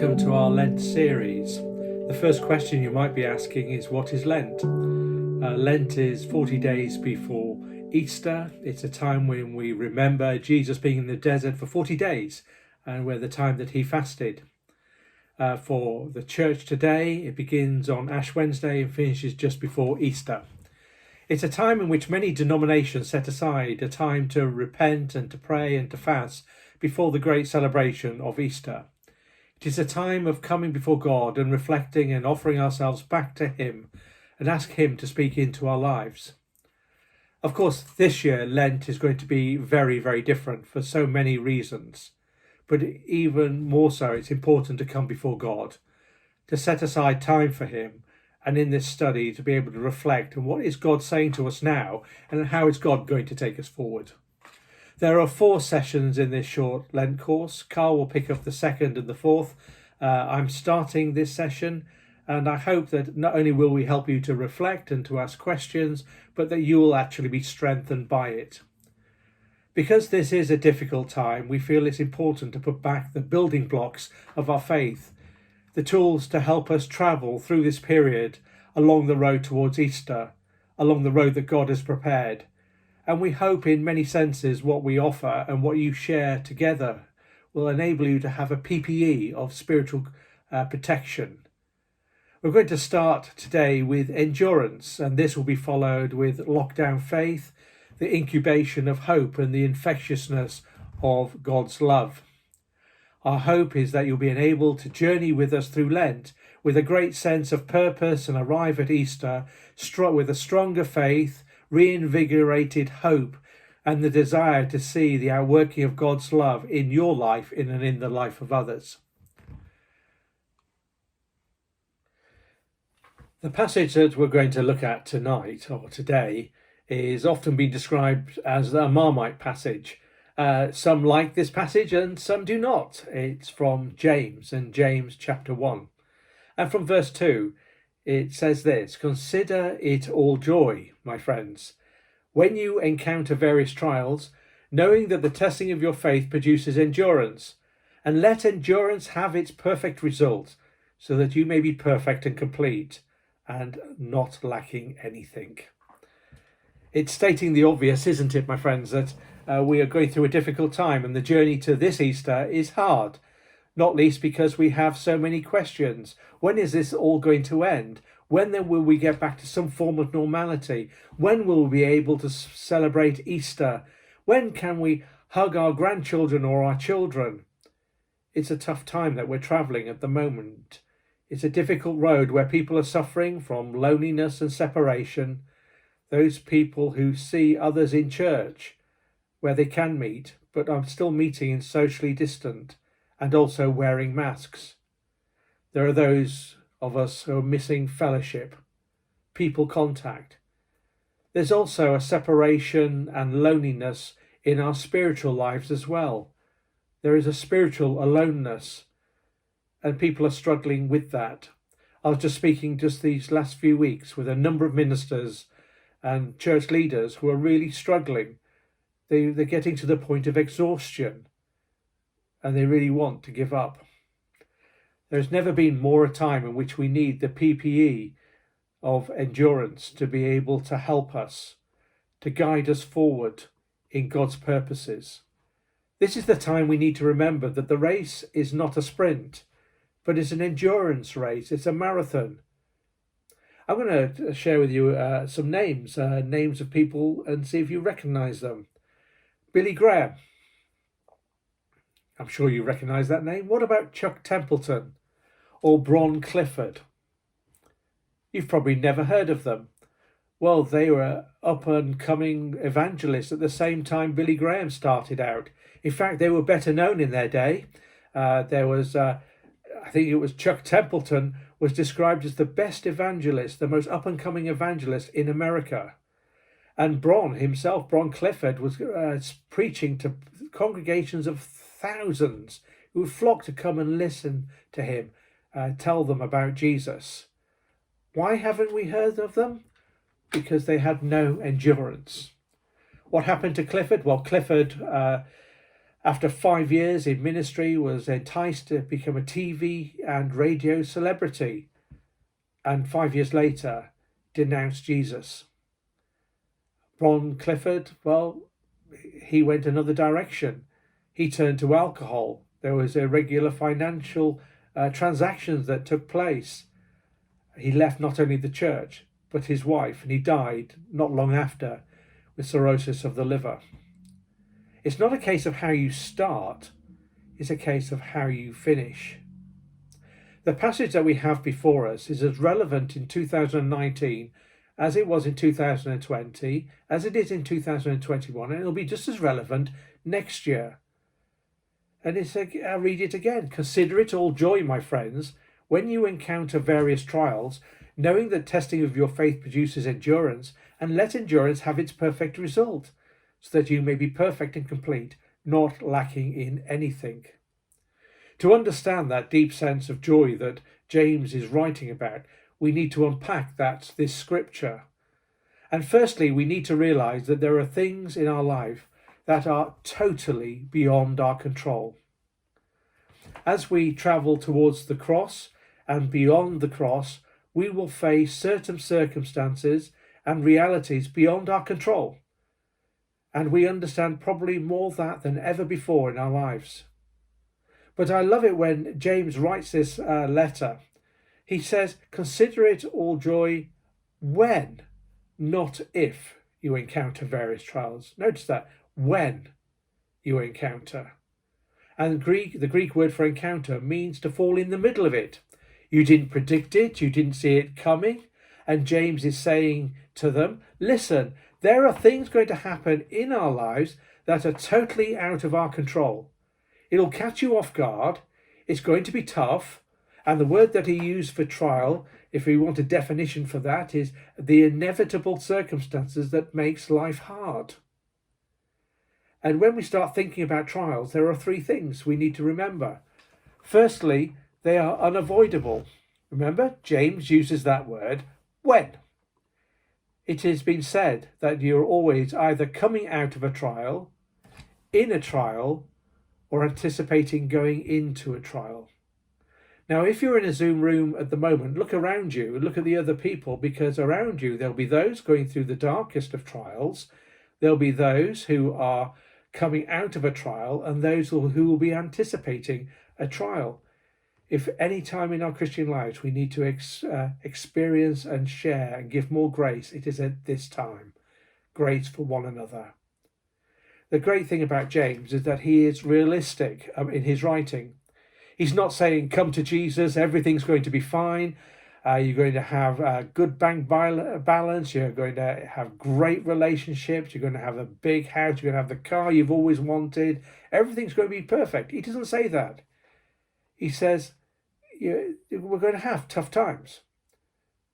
welcome to our Lent series. The first question you might be asking is, what is Lent? Lent is 40 days before Easter. It's a time when we remember Jesus being in the desert for 40 days, and we're the time that he fasted. For the church today, it begins on Ash Wednesday and finishes just before Easter. It's a time in which many denominations set aside a time to repent and to pray and to fast before the great celebration of Easter. It is a time of coming before God and reflecting and offering ourselves back to him and ask him to speak into our lives. Of course, this year Lent is going to be very, very different for so many reasons. But even more so, it's important to come before God, to set aside time for him, and in this study to be able to reflect on what is God saying to us now and how is God going to take us forward. There are 4 sessions in this short Lent course. Carl will pick up the 2nd and the 4th. I'm starting this session, and I hope that not only will we help you to reflect and to ask questions, but that you will actually be strengthened by it. Because this is a difficult time, we feel it's important to put back the building blocks of our faith, the tools to help us travel through this period along the road towards Easter, along the road that God has prepared. And we hope in many senses what we offer and what you share together will enable you to have a PPE of spiritual protection. We're going to start today with endurance, and this will be followed with lockdown faith, the incubation of hope, and the infectiousness of God's love. Our hope is that you'll be enabled to journey with us through Lent with a great sense of purpose and arrive at Easter with a stronger faith, reinvigorated hope, and the desire to see the outworking of God's love in your life and in the life of others. The passage that we're going to look at tonight or today is often been described as a Marmite passage. Some like this passage and some do not. It's from James, and James chapter 1. And from verse 2, it says this: "Consider it all joy, my friends, when you encounter various trials, knowing that the testing of your faith produces endurance. And let endurance have its perfect result, so that you may be perfect and complete, and not lacking anything." It's stating the obvious, isn't it, my friends, that we are going through a difficult time, and the journey to this Easter is hard, not least because we have so many questions. When is this all going to end? When then will we get back to some form of normality? When will we be able to celebrate Easter? When can we hug our grandchildren or our children? It's a tough time that we're travelling at the moment. It's a difficult road where people are suffering from loneliness and separation. Those people who see others in church where they can meet, but are still meeting in socially distant and also wearing masks. There are those of us who are missing fellowship, people contact. There's also a separation and loneliness in our spiritual lives as well. There is a spiritual aloneness, and people are struggling with that. I was just speaking these last few weeks with a number of ministers and church leaders who are really struggling. They're getting to the point of exhaustion, and they really want to give up. There's never been more a time in which we need the PPE of endurance to be able to help us, to guide us forward in God's purposes. This is the time we need to remember that the race is not a sprint, but it's an endurance race. It's a marathon. I'm going to share with you some names of people, and see if you recognise them. Billy Graham. I'm sure you recognise that name. What about Chuck Templeton or Bron Clifford? You've probably never heard of them. Well, they were up-and-coming evangelists at the same time Billy Graham started out. In fact, they were better known in their day. I think it was Chuck Templeton was described as the best evangelist, the most up-and-coming evangelist in America. And Bron Clifford, was preaching to congregations of thousands who would flock to come and listen to him, tell them about Jesus. Why haven't we heard of them? Because they had no endurance. What happened to Clifford? Well, Clifford after 5 years in ministry, was enticed to become a TV and radio celebrity, and 5 years later denounced Jesus. Ron Clifford, well, he went another direction. He turned to alcohol. There was irregular financial transactions that took place. He left not only the church, but his wife, and he died not long after with cirrhosis of the liver. It's not a case of how you start, it's a case of how you finish. The passage that we have before us is as relevant in 2019 as it was in 2020, as it is in 2021, and it'll be just as relevant next year. And I'll read it again. Consider it all joy, my friends, when you encounter various trials, knowing that testing of your faith produces endurance, and let endurance have its perfect result, so that you may be perfect and complete, not lacking in anything. To understand that deep sense of joy that James is writing about, we need to unpack this scripture. And firstly, we need to realize that there are things in our life that are totally beyond our control. As we travel towards the cross and beyond the cross, we will face certain circumstances and realities beyond our control. And we understand probably more that than ever before in our lives. But I love it when James writes this letter. He says, consider it all joy when, not if, you encounter various trials. Notice that, when you encounter. And the Greek word for encounter means to fall in the middle of it. You didn't predict it, you didn't see it coming. And James is saying to them, listen, there are things going to happen in our lives that are totally out of our control. It'll catch you off guard. It's going to be tough. And the word that he used for trial, if we want a definition for that, is the inevitable circumstances that makes life hard. And when we start thinking about trials, there are 3 things we need to remember. Firstly, they are unavoidable. Remember, James uses that word, when. It has been said that you're always either coming out of a trial, in a trial, or anticipating going into a trial. Now, if you're in a Zoom room at the moment, look around you, look at the other people, because around you there'll be those going through the darkest of trials, there'll be those who are coming out of a trial, and those who will be anticipating a trial. If any time in our Christian lives we need to experience and share and give more grace, it is at this time. Grace for one another. The great thing about James is that he is realistic in his writing. He's not saying, come to Jesus, everything's going to be fine. You're going to have a good bank balance. You're going to have great relationships. You're going to have a big house. You're going to have the car you've always wanted. Everything's going to be perfect. He doesn't say that. He says, we're going to have tough times.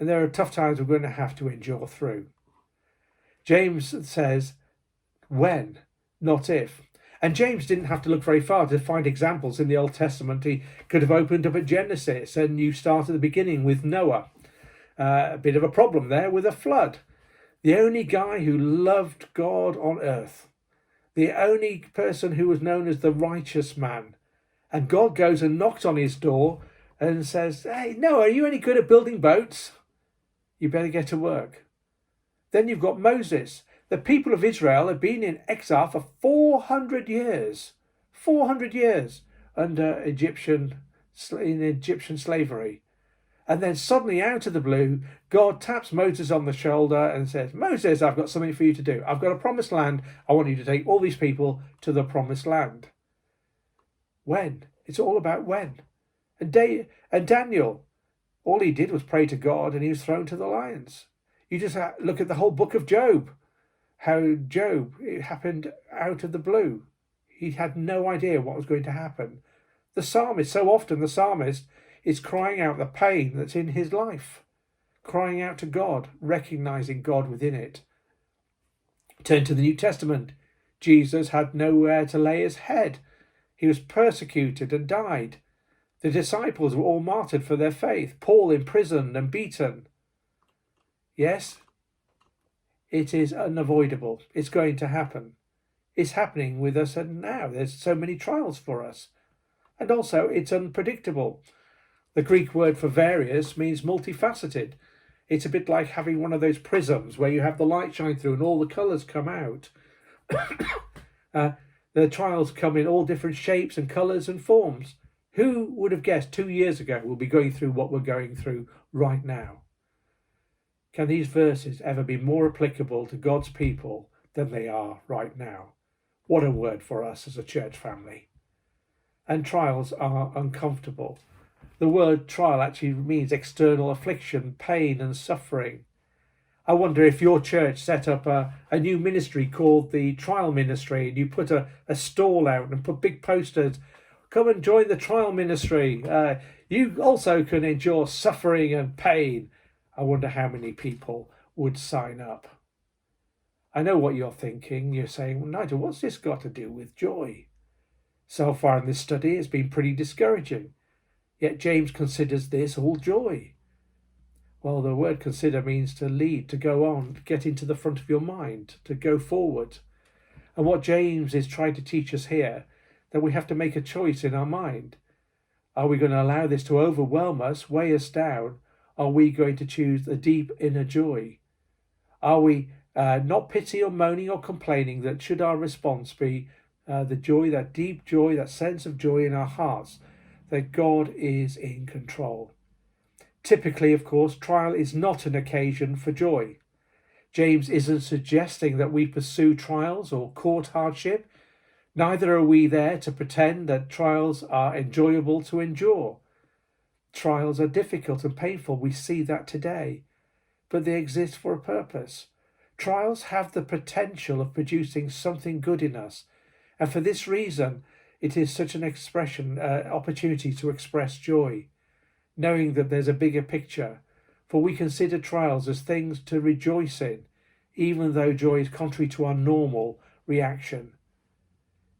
And there are tough times we're going to have to endure through. James says, when, not if. And James didn't have to look very far to find examples in the Old Testament. He could have opened up at Genesis and you start at the beginning with Noah. A bit of a problem there with a flood. The only guy who loved God on earth. The only person who was known as the righteous man. And God goes and knocks on his door and says, hey, Noah, are you any good at building boats? You better get to work. Then you've got Moses. The people of Israel have been in exile for 400 years. 400 years under Egyptian slavery. And then suddenly out of the blue, God taps Moses on the shoulder and says, Moses, I've got something for you to do. I've got a promised land. I want you to take all these people to the promised land. When? It's all about when. And Daniel, all he did was pray to God and he was thrown to the lions. You just look at the whole book of Job. How Job, it happened out of the blue. He had no idea what was going to happen. The psalmist, so often the psalmist is crying out the pain that's in his life. Crying out to God, recognizing God within it. Turn to the New Testament. Jesus had nowhere to lay his head. He was persecuted and died. The disciples were all martyred for their faith. Paul imprisoned and beaten. Yes, it is unavoidable. It's going to happen. is happening with us and now. There's so many trials for us. And also, it's unpredictable. The Greek word for various means multifaceted. It's a bit like having one of those prisms where you have the light shine through and all the colours come out. The trials come in all different shapes and colours and forms. Who would have guessed 2 years ago we'll be going through what we're going through right now? Can these verses ever be more applicable to God's people than they are right now? What a word for us as a church family. And trials are uncomfortable. The word trial actually means external affliction, pain and suffering. I wonder if your church set up a new ministry called the Trial Ministry, and you put a stall out and put big posters, come and join the Trial Ministry. You also can endure suffering and pain. I wonder how many people would sign up. I know what you're thinking. You're saying, well, Nigel, what's this got to do with joy? So far in this study, it's been pretty discouraging. Yet James considers this all joy. Well, the word consider means to lead, to go on, to get into the front of your mind, to go forward. And what James is trying to teach us here, that we have to make a choice in our mind. Are we going to allow this to overwhelm us, weigh us down? Are we going to choose the deep inner joy? Are we not pity or moaning or complaining? That should our response be the joy, that deep joy, that sense of joy in our hearts, that God is in control. Typically, of course, trial is not an occasion for joy. James isn't suggesting that we pursue trials or court hardship. Neither are we there to pretend that trials are enjoyable to endure. Trials are difficult and painful. We see that today. But they exist for a purpose. Trials have the potential of producing something good in us. And for this reason, it is such an opportunity to express joy, knowing that there's a bigger picture. For we consider trials as things to rejoice in, even though joy is contrary to our normal reaction.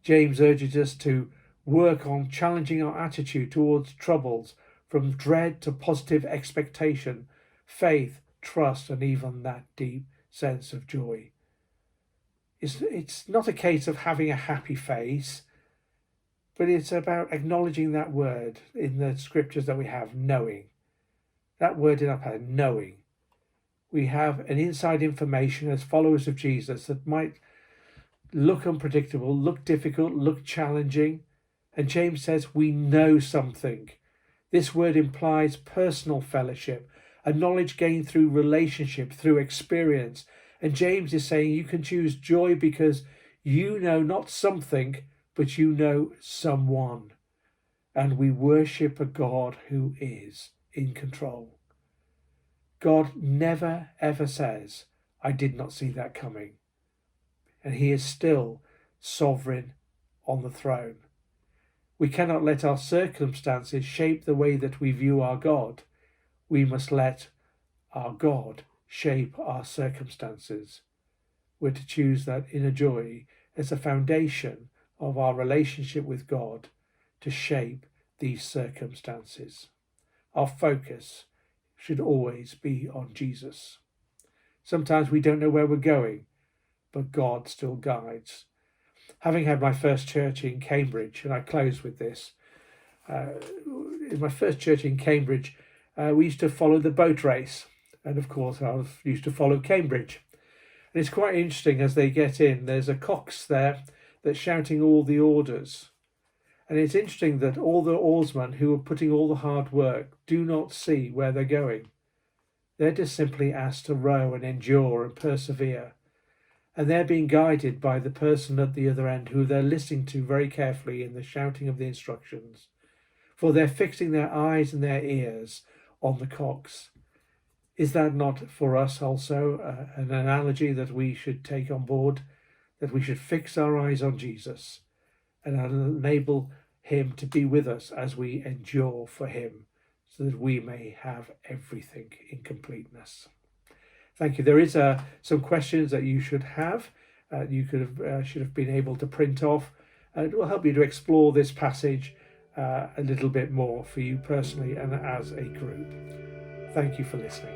James urges us to work on challenging our attitude towards troubles, from dread to positive expectation, faith, trust, and even that deep sense of joy. It's not a case of having a happy face, but it's about acknowledging that word in the scriptures that we have, knowing. That word in our head, knowing. We have an inside information as followers of Jesus that might look unpredictable, look difficult, look challenging. And James says we know something. This word implies personal fellowship, a knowledge gained through relationship, through experience. And James is saying you can choose joy because you know not something, but you know someone. And we worship a God who is in control. God never ever says, I did not see that coming. And he is still sovereign on the throne. We cannot let our circumstances shape the way that we view our God. We must let our God shape our circumstances. We're to choose that inner joy as a foundation of our relationship with God to shape these circumstances. Our focus should always be on Jesus. Sometimes we don't know where we're going, but God still guides. Having had my first church in Cambridge, and I close with this, in my first church in Cambridge, we used to follow the boat race. And of course, I used to follow Cambridge. And it's quite interesting as they get in, there's a cox there that's shouting all the orders. And it's interesting that all the oarsmen who are putting all the hard work do not see where they're going. They're just simply asked to row and endure and persevere. And they're being guided by the person at the other end who they're listening to very carefully in the shouting of the instructions. For they're fixing their eyes and their ears on the cox. Is that not for us also an analogy that we should take on board? That we should fix our eyes on Jesus and enable him to be with us as we endure for him, so that we may have everything in completeness. Thank you. There is some questions that you should have. You should have been able to print off. It will help you to explore this passage a little bit more for you personally and as a group. Thank you for listening.